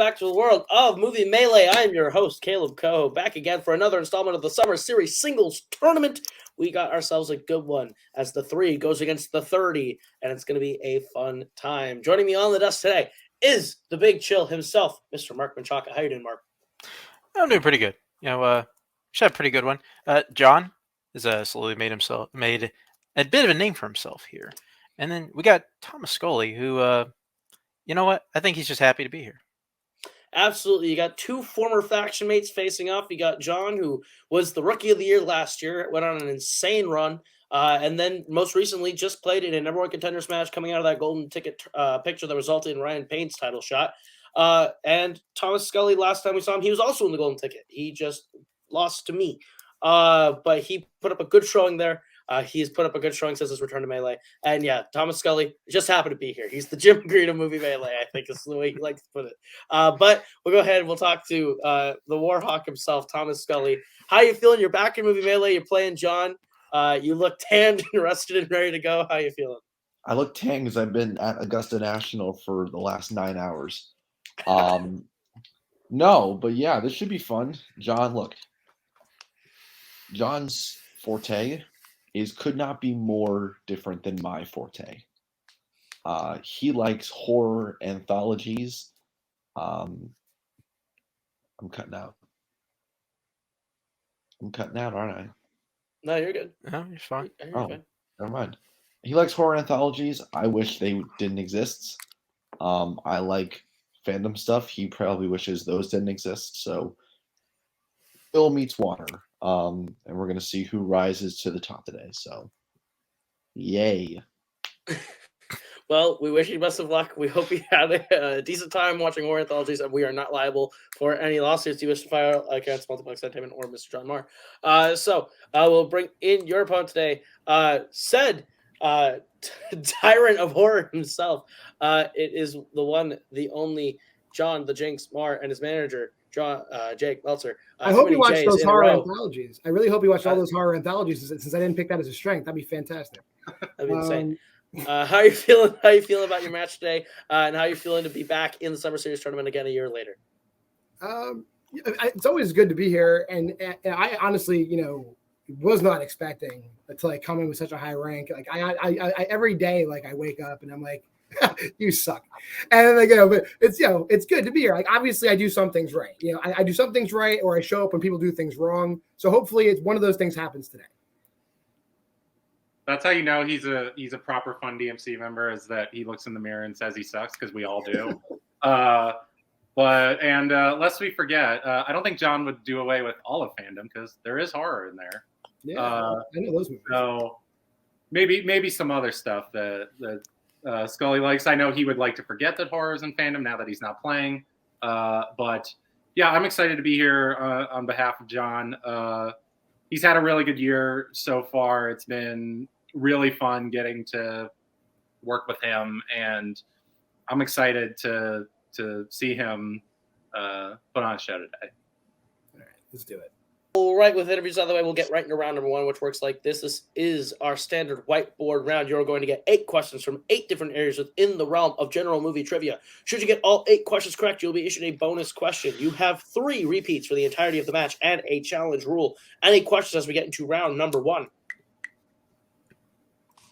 back to the world of Movie Melee. I am your host, Kaleb Koho, back again for another installment of the Summer Series Singles Tournament. We got ourselves a good one as the 3 goes against the 30, and it's going to be a fun time. Joining me on the desk today is the Big Chill himself, Mr. Mark Brzakala. How you doing, Mark? I'm doing pretty good. Should have a pretty good one. John has slowly made a bit of a name for himself here. And then we got Thomas Scully, who, you know what? I think he's just happy to be here. Absolutely. You got 2 former faction mates facing off. You got John, who was the Rookie of the Year last year, went on an insane run, and then most recently just played in a number 1 contenders match coming out of that golden ticket picture that resulted in Ryan Payne's title shot. And Thomas Scully, last time we saw him, he was also in the golden ticket. He just lost to me. But he put up a good showing there. He's put up a good showing since his return to Melee. And yeah, Thomas Scully just happened to be here. He's the Jim Green of Movie Melee, I think is the way he likes to put it. But we'll go ahead and we'll talk to the Warhawk himself, Thomas Scully. How you feeling? You're back in Movie Melee. You're playing John. You look tanned and rested and ready to go. How you feeling? I look tanned because I've been at Augusta National for the last 9 hours. No, but yeah, this should be fun. John, look. John's forte could not be more different than my forte. He likes horror anthologies. I'm cutting out. Aren't I? No, you're good. No, you're fine. You're fine. Never mind. He likes horror anthologies. I wish they didn't exist. I like fandom stuff. He probably wishes those didn't exist. So, Bill meets water. And we're going to see who rises to the top today. So, yay. Well, we wish you best of luck. We hope you had a decent time watching horror anthologies, and we are not liable for any lawsuits you wish to file against Multiplex Entertainment or Mr. John Maher. So we'll bring in your opponent today, said tyrant of horror himself. It is the one, the only John the Jinx Maher and his manager, Jake Meltzer. I hope you watched those horror anthologies. I really hope you watched all those horror anthologies since I didn't pick that as a strength. That'd be fantastic. That'd be insane. How are you feeling? How are you feeling about your match today? And how are you feeling to be back in the Summer Series tournament again a year later? It's always good to be here. And I honestly, was not expecting to come in with such a high rank. Like I every day, I wake up and I'm like, you suck. And then but it's good to be here. Like, obviously I do some things right. I do some things right, or I show up when people do things wrong. So hopefully it's one of those things happens today. That's how you know he's a proper Fun DMC member, is that he looks in the mirror and says he sucks, because we all do. Lest we forget, I don't think John would do away with all of Fandom, because there is horror in there. Yeah, I know those movies. So maybe some other stuff that Scully likes. I know he would like to forget that horror is in Fandom now that he's not playing. But yeah, I'm excited to be here on behalf of John. He's had a really good year so far. It's been really fun getting to work with him, and I'm excited to see him put on a show today. All right, let's do it. All right, with interviews out of the way, we'll get right into round number 1, which works like this. This is our standard whiteboard round. You're going to get 8 questions from 8 different areas within the realm of general movie trivia. Should you get all 8 questions correct, you'll be issued a bonus question. You have 3 repeats for the entirety of the match and a challenge rule. Any questions as we get into round number 1?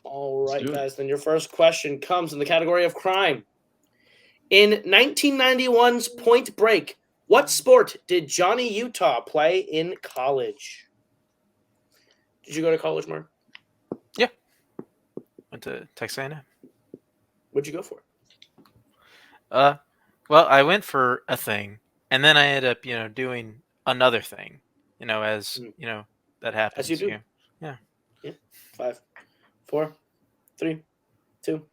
All right, guys, then your first question comes in the category of crime. In 1991's Point Break, what sport did Johnny Utah play in college? Did you go to college, Mark? Yeah. Went to Texas A&M. What'd you go for? Well, I went for a thing, and then I ended up, doing another thing, as, that happens. As you do. Yeah. 5, 4, 3, 2,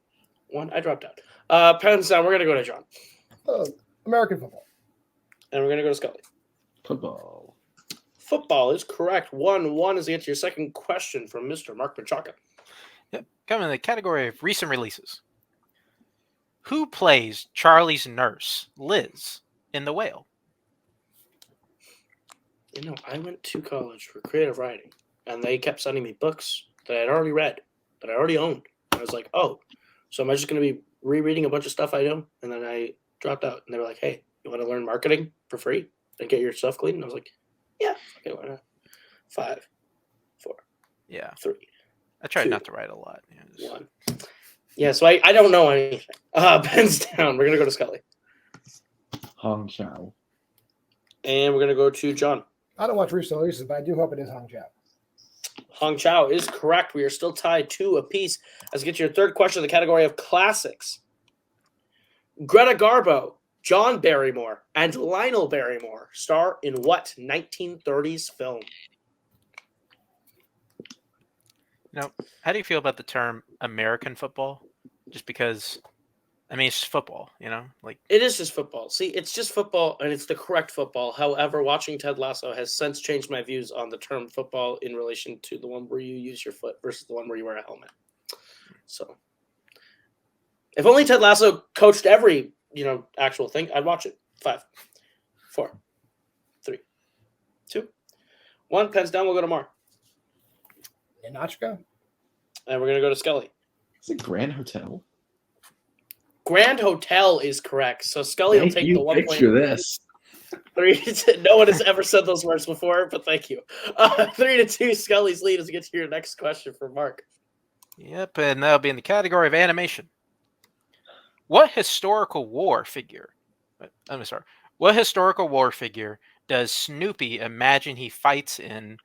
1. I dropped out. Pens down. We're going to go to John. American football. And we're going to go to Scully. Football. Football is correct. 1-1 is the answer to your second question from Mr. Mark Brzakala. Yep. Coming in the category of recent releases. Who plays Charlie's nurse, Liz, in The Whale? I went to college for creative writing, and they kept sending me books that I had already read, that I already owned. And I was like, oh, so am I just going to be rereading a bunch of stuff I know? And then I dropped out, and they were like, hey, you want to learn marketing for free and get your stuff clean? And I was like, yeah, okay, why not? 5, 4, Yeah. 3, I tried 2, not to write a lot. 1. Yeah, so I don't know anything. Pens down. We're going to go to Scully. Hong Chao. And we're going to go to John. I don't watch Russo Releases, but I do hope it is Hong Chao. Hong Chao is correct. We are still tied 2 apiece. Let's get to your third question in the category of classics. Greta Garbo, John Barrymore, and Lionel Barrymore star in what 1930s film? How do you feel about the term American football? Just because, I mean, it's just football, like It is just football. See, it's just football, and it's the correct football. However, watching Ted Lasso has since changed my views on the term football in relation to the one where you use your foot versus the one where you wear a helmet. So, if only Ted Lasso coached every, actual thing, I'd watch it. 5, 4, 3, 2, 1. Pens down. We'll go to Maher. Yanachka? And we're going to go to Scully. Is it Grand Hotel? Grand Hotel is correct. So Scully will take the 1 point. Picture this. 3-2. No one has ever said those words before, but thank you. 3-2. Scully's lead as we get to your next question for Mark. Yep, and that'll be in the category of animation. What historical war figure? What historical war figure does Snoopy imagine he fights in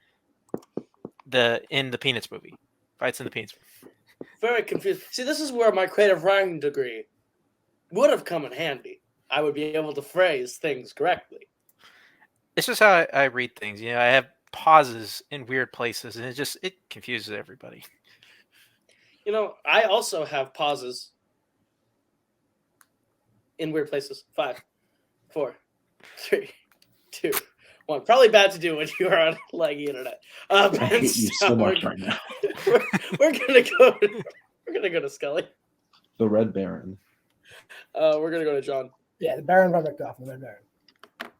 the Peanuts movie? Fights in the Peanuts movie. Very confused. See, this is where my creative writing degree would have come in handy. I would be able to phrase things correctly. It's just how I read things. I have pauses in weird places, and it confuses everybody. I also have pauses in weird places. 5, 4, 3, 2, 1. Probably bad to do when you are on laggy internet. I hate you so much right now. We're gonna go. We're gonna go to Scully. The Red Baron. We're gonna go to John. Yeah, the Baron von Richthofen, the Red Baron.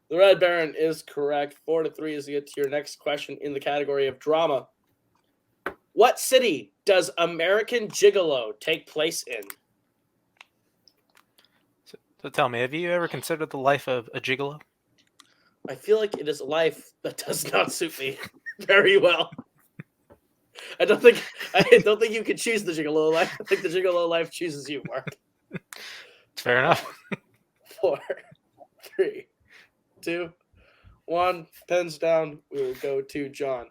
The Red Baron is correct. 4-3 as you get to your next question in the category of drama. What city does American Gigolo take place in? So tell me, have you ever considered the life of a gigolo? I feel like it is a life that does not suit me very well. I don't think you can choose the gigolo life. I think the gigolo life chooses you, Mark. It's fair enough. 4, 3, 2, 1. Pens down. We will go to John.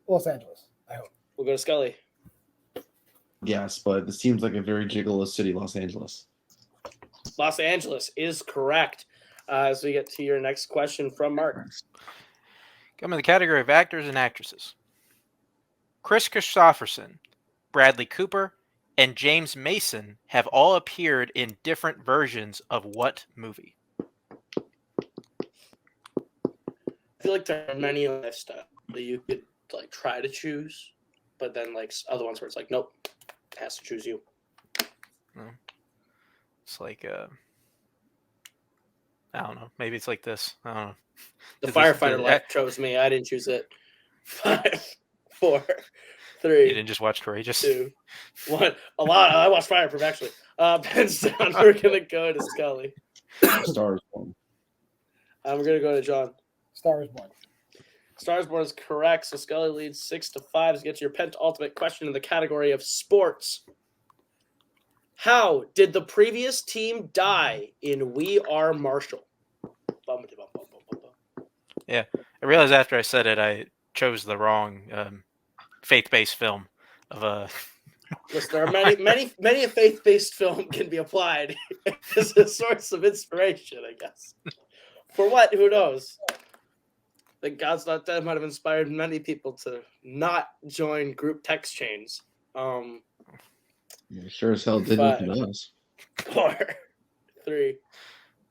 Los Angeles, I hope. We'll go to Scully. Yes, but this seems like a very gigolo city, Los Angeles. Los Angeles is correct. As we get to your next question from Mark. Come in the category of actors and actresses. Chris Christopherson, Bradley Cooper, and James Mason have all appeared in different versions of what movie? I feel like there are many lifestyles that you could try to choose, but then other ones where it's nope, it has to choose you. It's like I don't know. Maybe it's like this. I don't know. The firefighter life chose me. I didn't choose it. 5, 4, 3. You didn't just watch Courageous? 2, 1. A lot. I watched Fireproof actually. Pens down. We're gonna go to Scully. Stars Born. We're gonna go to John. Star is Born. Stars Born is correct. So Scully leads 6-5 to get to your penultimate question in the category of sports. How did the previous team die in We Are Marshall? Yeah, I realized after I said it, I chose the wrong faith-based film of Listen, there are many a faith-based film can be applied as a source of inspiration, I guess. For what? Who knows? The God's Not Dead might have inspired many people to not join group text chains. Yeah, sure as hell didn't with us. 4, 3,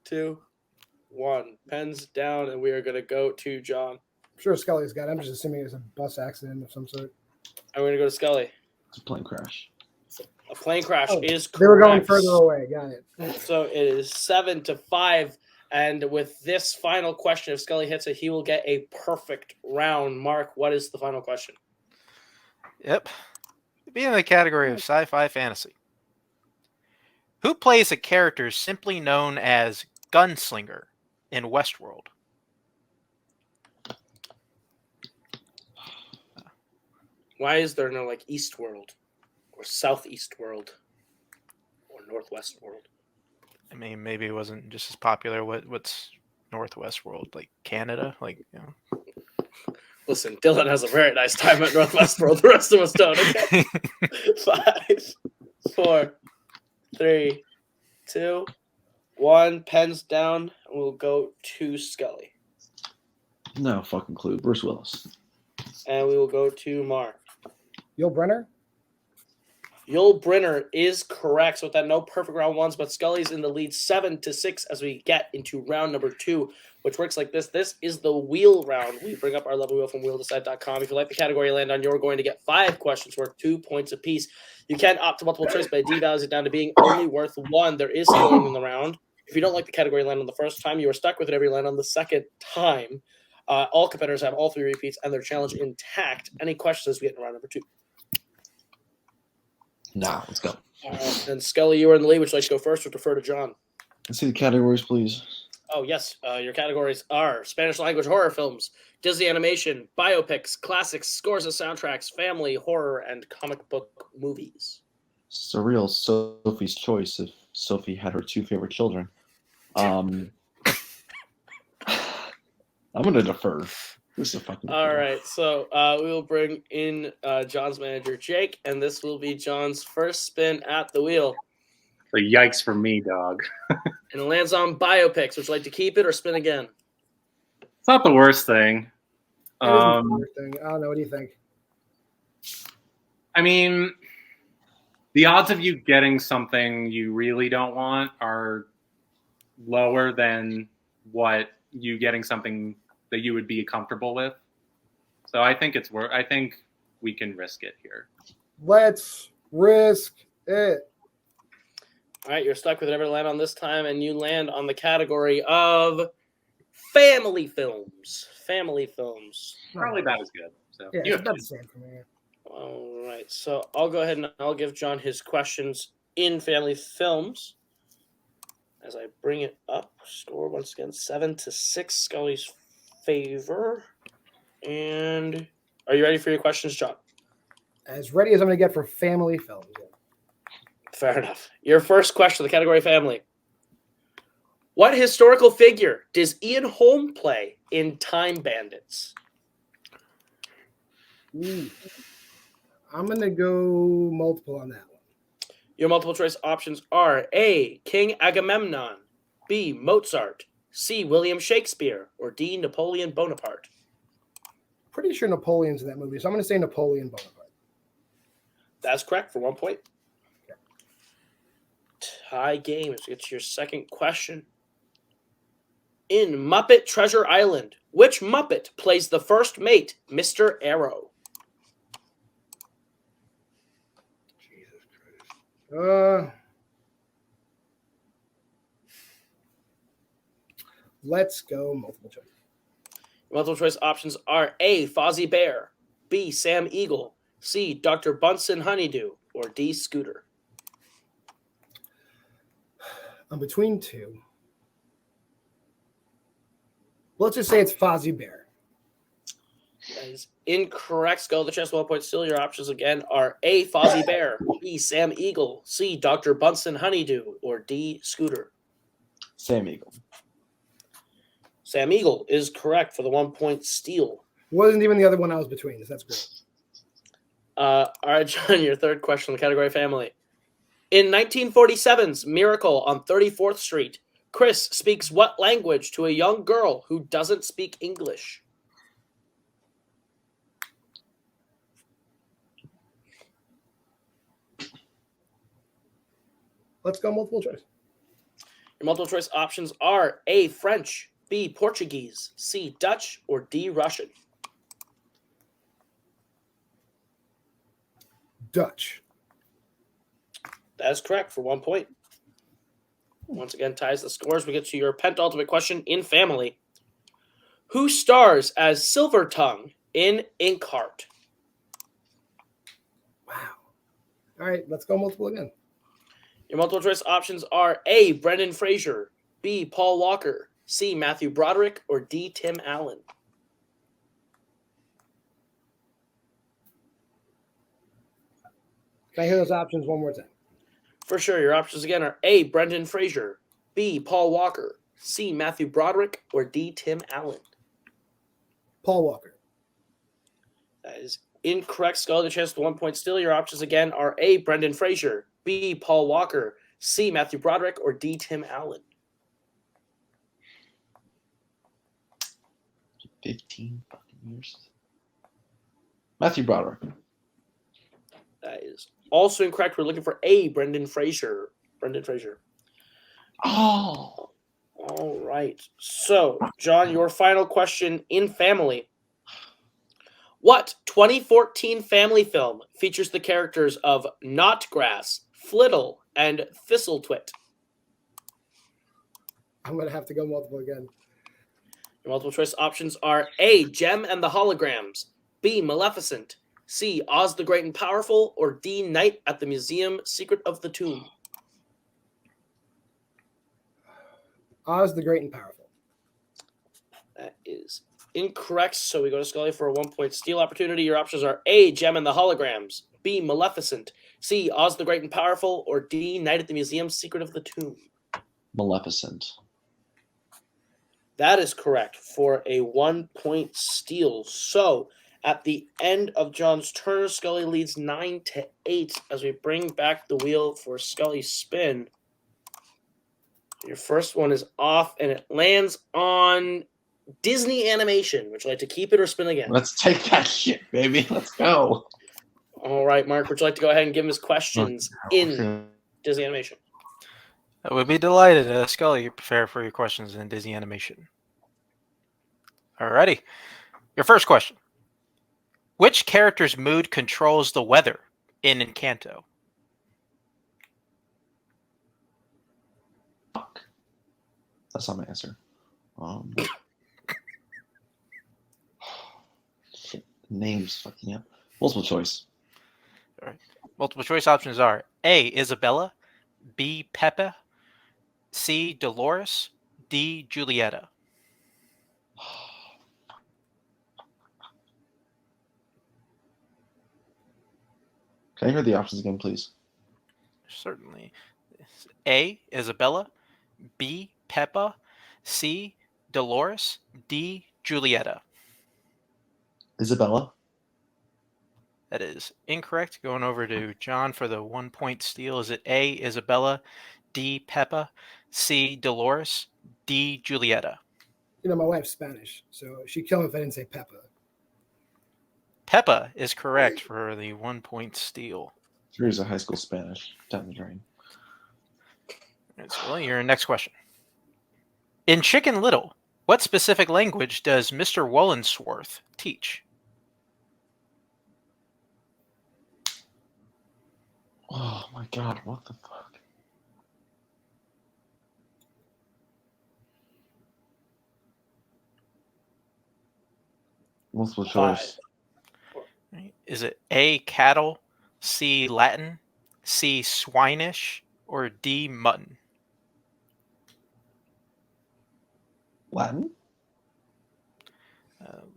2, 1. Pens down, and we are going to go to John. I'm sure Scully's got it. I'm just assuming it's a bus accident of some sort. I'm going to go to Scully. It's a plane crash. A plane crash is correct. They were going further away. Got it. So it is 7-5. And with this final question, if Scully hits it, he will get a perfect round. Mark, what is the final question? Yep. Be in the category of sci-fi fantasy. Who plays a character simply known as gunslinger in Westworld? Why is there no like East World or Southeast World or Northwest World? I mean, maybe it wasn't just as popular. What's Northwest World? Like Canada? Like, you know. Listen, Dylan has a very nice time at Northwest World. The rest of us don't. Okay. 5, 4, 3, 2, 1. Pens down. We'll go to Scully. No fucking clue. Bruce Willis. And we will go to Maher. Yul Brynner? Yul Brynner is correct. So with that, no perfect round ones, but Scully's in the lead 7-6 as we get into round number 2, which works like this. This is the wheel round. We bring up our level wheel from wheeldecide.com. If you like the category you land on, you're going to get 5 questions worth 2 points apiece. You can opt to multiple choice, but it devalues it down to being only worth 1. There is scoring in the round. If you don't like the category you land on the first time, you are stuck with it every land on the second time. All competitors have all 3 repeats and their challenge intact. Any questions as we get in round number 2? Nah, let's go. And Scully, you are in the lead. Would you like to go first or defer to John? Let's see the categories, please. Oh, yes. Your categories are Spanish language horror films, Disney animation, biopics, classics, scores of soundtracks, family, horror, and comic book movies. Surreal Sophie's choice if Sophie had her 2 favorite children. I'm going to defer. This is a fucking All defer. right. So we will bring in John's manager, Jake, and this will be John's first spin at the wheel. So yikes for me, dog. And it lands on biopics. Would you like to keep it or spin again? It's not the worst thing. It isn't the worst thing. I don't know. What do you think? I mean, the odds of you getting something you really don't want are lower than what you getting something that you would be comfortable with. So I think it's worth. I think we can risk it here. Let's risk it. All right, you're stuck with whatever land on this time, and you land on the category of family films. Family films. Probably about as good. So Yeah, you it's have about the same for me. All right, so I'll go ahead and I'll give John his questions in family films. As I bring it up, score once again 7-6, Scully's favor. And are you ready for your questions, John? As ready as I'm going to get for family films. Fair enough. Your first question, the category family. What historical figure does Ian Holm play in Time Bandits? Ooh. I'm going to go multiple on that one. Your multiple choice options are A, King Agamemnon, B, Mozart, C, William Shakespeare, or D, Napoleon Bonaparte. Pretty sure Napoleon's in that movie, so I'm going to say Napoleon Bonaparte. That's correct for 1 point. Tie game. Let's get to your second question. In Muppet Treasure Island, which Muppet plays the first mate, Mr. Arrow? Jesus Christ. Let's go multiple choice. Multiple choice options are A, Fozzie Bear, B, Sam Eagle, C, Dr. Bunsen Honeydew, or D, Scooter. I'm between 2. Let's just say it's Fozzie Bear. That is incorrect. Skull the chest 1 point. Still, your options again are A, Fozzie Bear, B, Sam Eagle, C, Dr. Bunsen Honeydew, or D, Scooter. Sam Eagle. Sam Eagle is correct for the 1 point steal. Wasn't even the other one I was between. That's great. All right, John, your third question in the category family. In 1947's Miracle on 34th Street, Chris speaks what language to a young girl who doesn't speak English? Let's go multiple choice. Your multiple choice options are A, French, B, Portuguese, C, Dutch, or D, Russian. Dutch. That is correct for 1 point. Once again, ties the scores. We get to your penultimate question in family. Who stars as Silver Tongue in Inkheart? Wow. All right, let's go multiple again. Your multiple choice options are A, Brendan Fraser, B. Paul Walker, C. Matthew Broderick, or D. Tim Allen? Can I hear those options one more time? For sure, your options again are A. Brendan Fraser, B. Paul Walker, C. Matthew Broderick, or D. Tim Allen? Paul Walker. That is incorrect. Scully, the chance to 1 point still. Your options again are A. Brendan Fraser, B. Paul Walker, C. Matthew Broderick, or D. Tim Allen? 15 fucking years. Matthew Broderick. That is also incorrect. We're looking for A. Brendan Fraser. Brendan Fraser. Oh. All right. So, John, your final question in family. What 2014 family film features the characters of Knotgrass, Flittle, and Thistlethwit? I'm going to have to go multiple again. Your multiple choice options are A. Gem and the Holograms, B. Maleficent, C. Oz the Great and Powerful, or D. Night at the Museum, Secret of the Tomb? Oz the Great and Powerful. That is incorrect. So we go to Scully for a 1 point steal opportunity. Your options are A. Gem and the Holograms, B. Maleficent, C. Oz the Great and Powerful, or D. Night at the Museum, Secret of the Tomb? Maleficent. That is correct for a 1 point steal. So at the end of John's turn, Scully leads 9-8 as we bring back the wheel for Scully's spin. Your first one is off, and it lands on Disney animation. Would you like to keep it or spin again? Let's take that shit, baby. Let's go. All right, Mark, would you like to go ahead and give him his questions in Disney animation? I would be delighted. Scully, you prepare for your questions in Disney animation. Alrighty. Your first question. Which character's mood controls the weather in Encanto? Fuck. That's not my answer. Shit. Names fucking up. Multiple choice. All right. Multiple choice options are A. Isabella, B. Pepe, C. Dolores, D. Julieta. Can I hear the options again, please? Certainly. A. Isabella, B. Pepe, C. Dolores, D. Julieta. Isabella. That is incorrect. Going over to John for the 1 point steal. Is it A. Isabella, D. Pepe, C. Dolores, D. Julieta? You know, my wife's Spanish, so she'd kill me if I didn't say Peppa. Pepe is correct for the 1 point steal. Here's a high school Spanish down the drain. That's well, your next question. In Chicken Little, what specific language does Mr. Wollensworth teach? Oh my god, what the fuck? Multiple choice. Is it A, cattle, C, Latin, C, swinish, or D, mutton? Latin?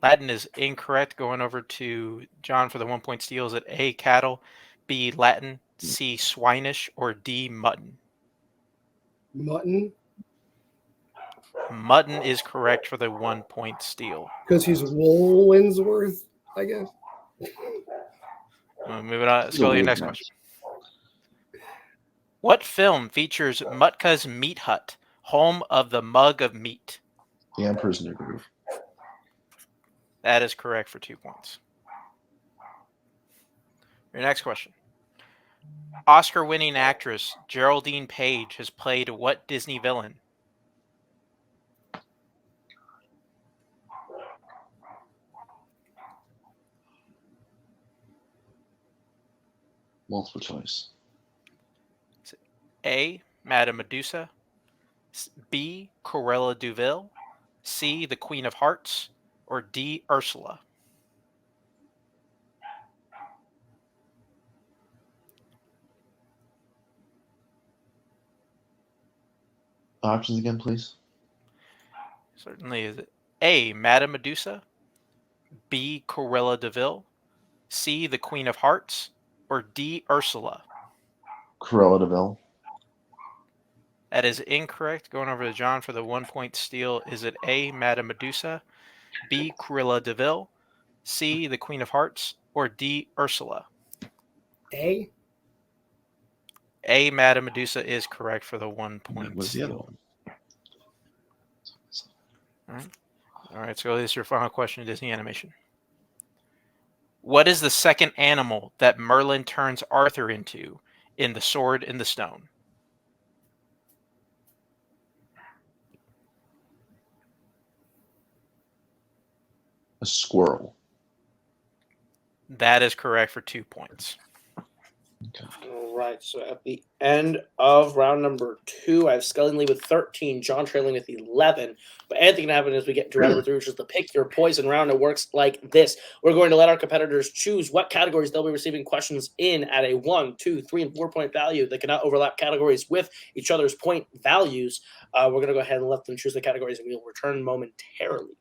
Latin is incorrect. Going over to John for the 1 point steal. Is it A, cattle, B, Latin, C, swinish, or D, mutton? Mutton? Mutton is correct for the 1 point steal. Because he's Wollensworth, I guess. Moving on. Scully, your next question. What film features Mutka's Meat Hut, home of the Mug of Meat? The Emperor's New Groove. That is correct for 2 points. Your next question. Oscar-winning actress Geraldine Page has played what Disney villain? Multiple choice. A. Madame Medusa, B. Cruella de Vil, C. The Queen of Hearts, or D. Ursula? Options again, please. Certainly. Is it A, Madame Medusa, B, Cruella de Vil, C, the Queen of Hearts, or D, Ursula? Cruella de Vil. That is incorrect. Going over to John for the 1-point steal. Is it A, Madame Medusa, B, Cruella de Vil, C, the Queen of Hearts, or D, Ursula? A. A, Madame Medusa is correct for the 1-point What's the other steal. one? All right, so this is your final question, Disney animation. What is the second animal that Merlin turns Arthur into in The Sword in the Stone? A squirrel. That is correct for 2 points. All right. So at the end of round number 2, I have Scully and Lee with 13, John trailing with 11. But anything can happen as we get to round number 3, which is the pick your poison round. It works like this. We're going to let our competitors choose what categories they'll be receiving questions in at a 1, 2, 3, and 4 point value. They cannot overlap categories with each other's point values. We're going to go ahead and let them choose the categories, and we'll return momentarily.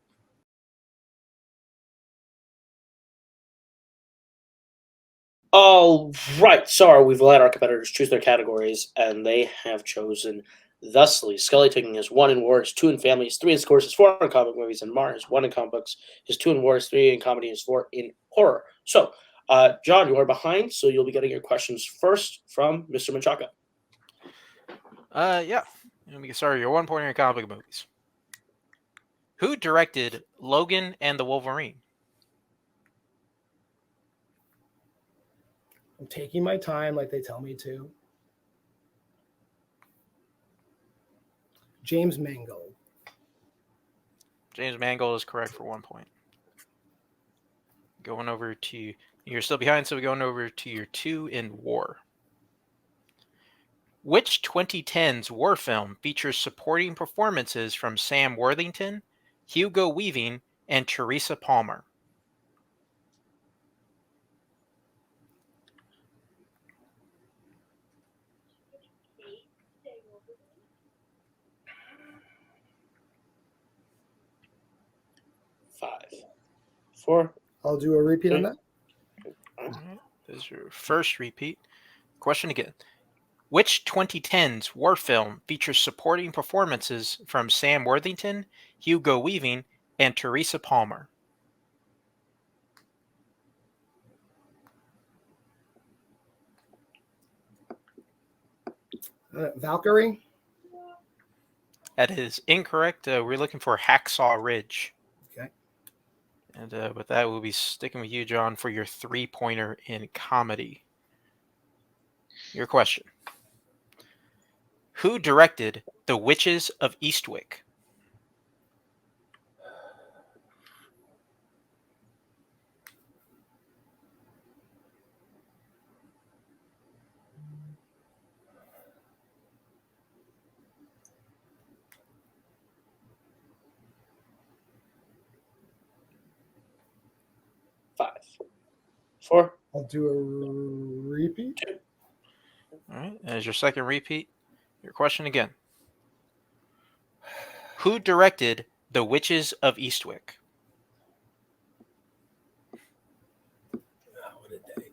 All right, so we've let our competitors choose their categories, and they have chosen thusly. Scully taking his 1 in war, his 2 in family, his 3 in scores, his 4 in comic movies, and Maher his 1 in comic books, his 2 in war, his 3 in comedy, his 4 in horror. So, John, you are behind, so you'll be getting your questions first from Mr. Menchaca. Yeah. Let me get started. Your 1 pointer in comic book movies. Who directed Logan and the Wolverine? I'm taking my time like they tell me to. James Mangold. James Mangold is correct for 1 point. Going over to, you're still behind, so we're going over to your 2 in war. Which 2010s war film features supporting performances from Sam Worthington, Hugo Weaving, and Teresa Palmer? Five, 4. I'll do a repeat on that. All right, this is your first repeat. Question again. Which 2010s war film features supporting performances from Sam Worthington, Hugo Weaving, and Teresa Palmer? Valkyrie. That is incorrect. We're looking for Hacksaw Ridge. Okay. And with that, we'll be sticking with you, John, for your 3-pointer in comedy. Your question. Who directed The Witches of Eastwick? Five, 4. I'll do a repeat. All right. As your second repeat, your question again. Who directed The Witches of Eastwick? What a day.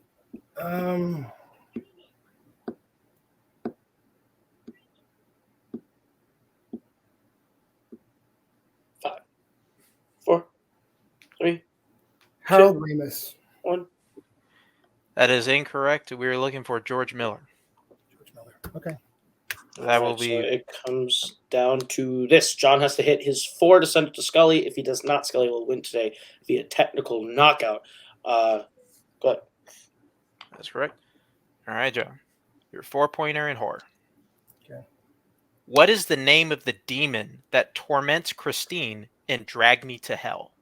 5, 4, 3, Harold Ramis. 1. That is incorrect. We were looking for George Miller. George Miller. Okay. That will Alright, be. So it comes down to this. John has to hit his 4 to send it to Scully. If he does not, Scully will win today via technical knockout. Go ahead. That's correct. All right, John. Your 4-pointer in horror. Okay. What is the name of the demon that torments Christine in Drag Me to Hell?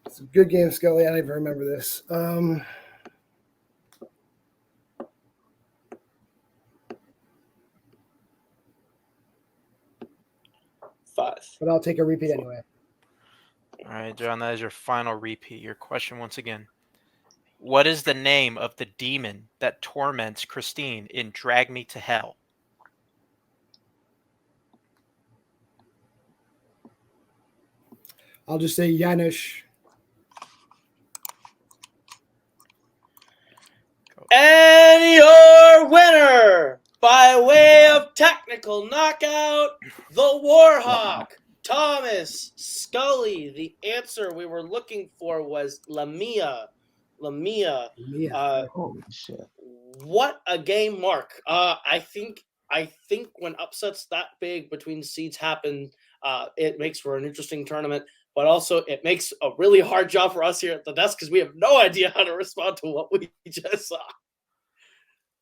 It's a good game, Scully. I don't even remember this. 5. But I'll take a repeat anyway. All right, John, that is your final repeat. Your question once again. What is the name of the demon that torments Christine in Drag Me to Hell? I'll just say Janusz. And your winner, by way of technical knockout, the Warhawk, Thomas Scully. The answer we were looking for was Lamia. Holy shit. What a game, Mark. I think when upsets that big between seeds happen, it makes for an interesting tournament. But also, it makes a really hard job for us here at the desk because we have no idea how to respond to what we just saw.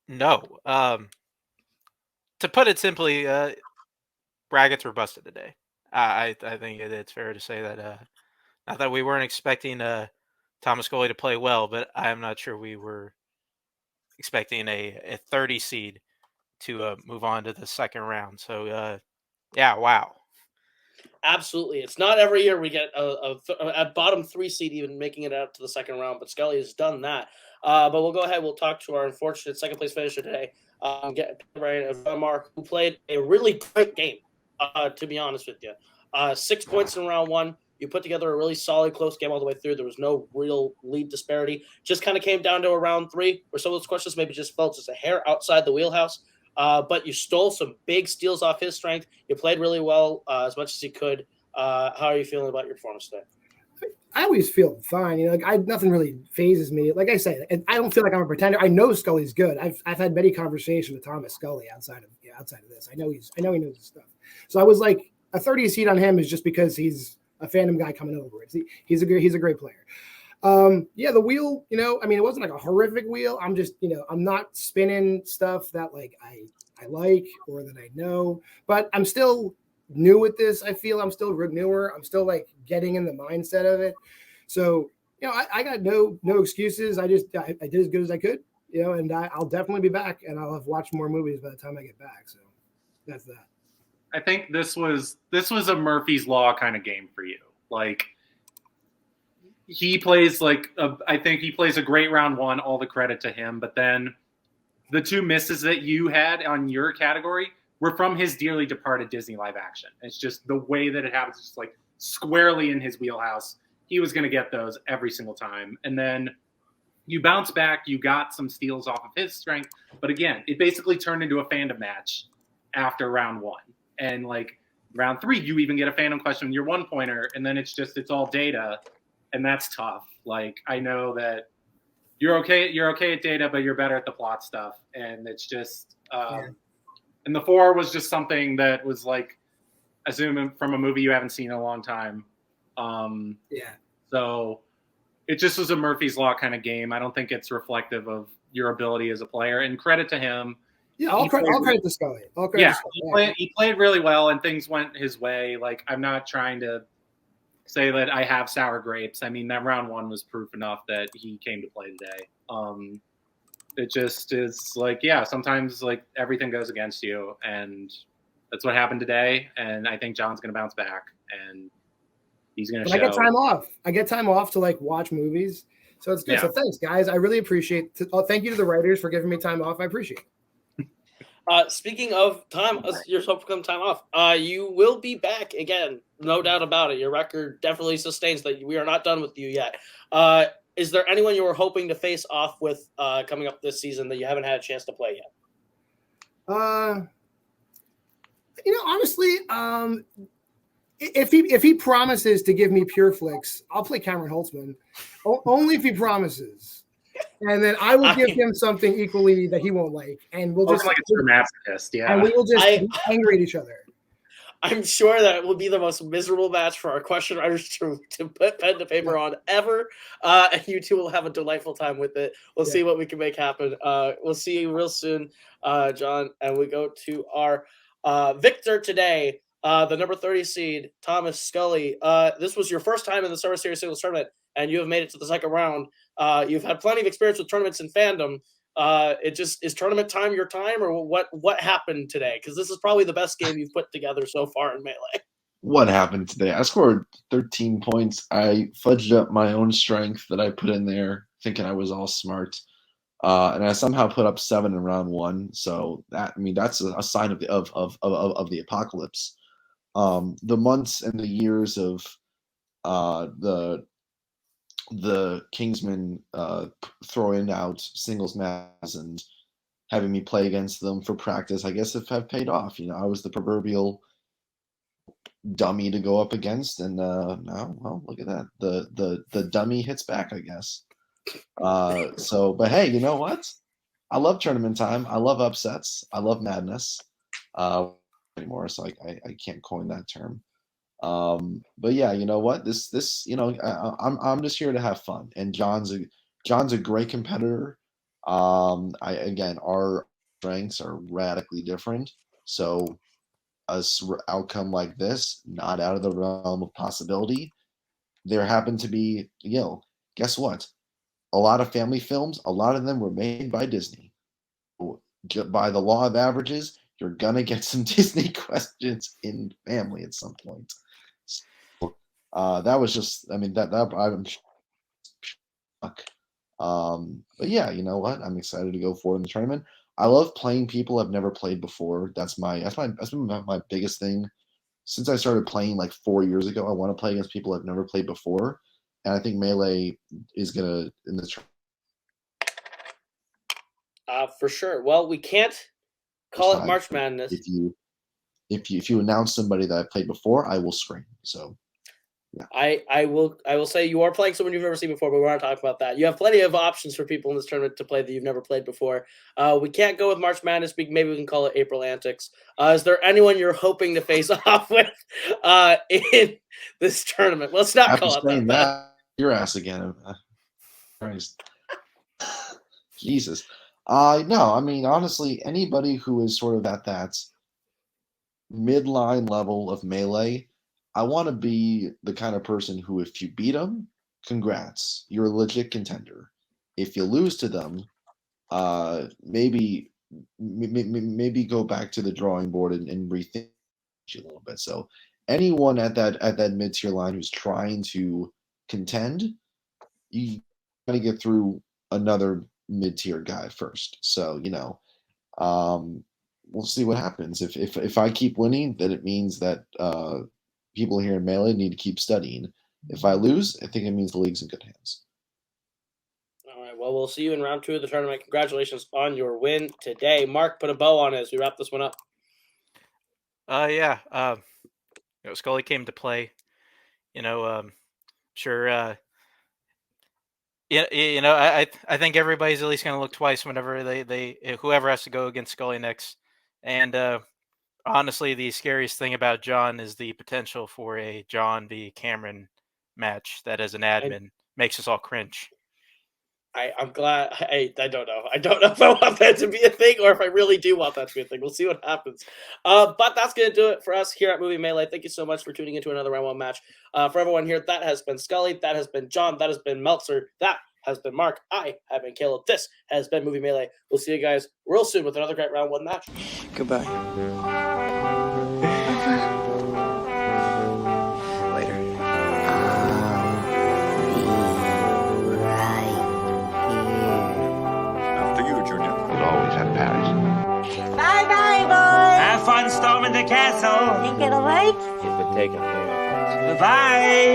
No. To put it simply, brackets were busted today. I think it's fair to say that not that we weren't expecting Thomas Scully to play well, but I'm not sure we were expecting a 30 seed to move on to the second round. So, yeah, wow. Absolutely. It's not every year we get a bottom 3 seed even making it out to the second round, but Scully has done that. But we'll go ahead. We'll talk to our unfortunate second place finisher today, Maher, who played a really great game, to be honest with you. 6 points in round 1. You put together a really solid, close game all the way through. There was no real lead disparity. Just kind of came down to a round 3 where some of those questions maybe just felt just a hair outside the wheelhouse. But you stole some big steals off his strength. You played really well as much as you could. How are you feeling about your performance today? I always feel fine. Nothing really phases me. Like I said, I don't feel like I'm a pretender. I know Scully's good. I've had many conversations with Thomas Scully outside of this. I know he knows his stuff. So I was like, a 30 seed on him is just because he's a Fandom guy coming over. He's a great player. The wheel, it wasn't like a horrific wheel. I'm just, I'm not spinning stuff that like I like or that I know, but I'm still new at this. I feel I'm still newer. I'm still like getting in the mindset of it. So, I got no excuses. I did as good as I could, and I'll definitely be back and I'll have watched more movies by the time I get back. So that's that. I think this was a Murphy's Law kind of game for you. Like, he plays I think he plays a great round 1, all the credit to him. But then the 2 misses that you had on your category were from his dearly departed Disney live action. It's just the way that it happens, just like squarely in his wheelhouse. He was going to get those every single time. And then you bounce back, you got some steals off of his strength. But again, it basically turned into a Fandom match after round 1. And like round 3, you even get a Fandom question with your 1-pointer, and then it's all data. And that's tough. Like, I know that you're okay at data, but you're better at the plot stuff. And it's just, and the 4 was just something that was like, assuming from a movie you haven't seen in a long time. So it just was a Murphy's Law kind of game. I don't think it's reflective of your ability as a player, and credit to him. Yeah, all credit to Scully. He played really well and things went his way. Like, I'm not trying to say that I have sour grapes. I mean, that round 1 was proof enough that he came to play today. It just is like, sometimes like everything goes against you, and that's what happened today. And I think John's going to bounce back, and he's going to show. I get time off. I get time off to like watch movies. So it's good. So thanks, guys. I really appreciate it. Thank you to the writers for giving me time off. I appreciate it. Speaking of time, your self-proclaimed time off, you will be back again, no doubt about it. Your record definitely sustains that. We are not done with you yet. Is there anyone you were hoping to face off with coming up this season that you haven't had a chance to play yet? Honestly, if he promises to give me Pure Flicks, I'll play Cameron Holtzman. Only if he promises. And then I will give him something equally that he won't like, and we'll just like a true masochist, and we will just be angry at each other. I'm sure that will be the most miserable match for our question writers to put pen to paper on ever. And you two will have a delightful time with it. We'll see what we can make happen. We'll see you real soon, John. And we go to our victor today, the number 30 seed, Thomas Scully. This was your first time in the Summer Series Singles Tournament, and you have made it to the second round. You've had plenty of experience with tournaments in Fandom. Is tournament time your time, or what happened today? Because this is probably the best game you've put together so far in Melee. What happened today? I scored 13 points. I fudged up my own strength that I put in there thinking I was all smart. And I somehow put up 7 in round 1. So that's a sign of the apocalypse. The months and the years of the Kingsmen throwing out singles matches and having me play against them for practice, I guess have paid off. I was the proverbial dummy to go up against, and now, well, look at that. The dummy hits back, I guess. But hey, you know what? I love tournament time. I love upsets. I love madness. Anymore, so I can't coin that term. But yeah, you know what? This I'm just here to have fun. And John's a great competitor. Our strengths are radically different. So outcome like this, not out of the realm of possibility. There happened to be, guess what? A lot of family films, a lot of them were made by Disney. By the law of averages, you're gonna get some Disney questions in family at some point. So, that was just, that I'm shocked. But yeah, you know what? I'm excited to go forward in the tournament. I love playing people I've never played before. That's been my biggest thing since I started playing like 4 years ago. I want to play against people I've never played before, and I think Melee is gonna in the for sure. Well, we can't call it March Madness. If you announce somebody that I played before, I will scream. So. Yeah. I will say you are playing someone you've never seen before, but we're not talking about that. You have plenty of options for people in this tournament to play that you've never played before. We can't go with March Madness. Maybe we can call it April Antics. Is there anyone you're hoping to face off with in this tournament? Let's not call it that. Your ass again. Christ. Jesus. No, honestly, anybody who is sort of at that midline level of Melee, I want to be the kind of person who, if you beat them, congrats, you're a legit contender. If you lose to them, maybe go back to the drawing board and rethink a little bit. So anyone at that mid-tier line who's trying to contend, you got to get through another mid-tier guy first. So we'll see what happens. If I keep winning, then it means that people here in Melee need to keep studying. If I lose, I think it means the league's in good hands. All right. Well, we'll see you in round 2 of the tournament. Congratulations on your win today. Mark, put a bow on it as we wrap this one up. Yeah. Scully came to play. Sure. I think everybody's at least going to look twice whenever whoever has to go against Scully next. And honestly, the scariest thing about John is the potential for a John v. Cameron match that, as an admin, makes us all cringe. I'm glad. I don't know. I don't know if I want that to be a thing or if I really do want that to be a thing. We'll see what happens. But that's going to do it for us here at Movie Melee. Thank you so much for tuning into another round 1 match. For everyone here, that has been Scully. That has been John. That has been Meltzer. That has been Mark. I have been Caleb. This has been Movie Melee. We'll see you guys real soon with another great round 1 match. Goodbye. Later. After you, Junior. It always had Paris. Bye-bye, boys. Have fun storming the castle. Think it'll wait? If it take a Bye-bye.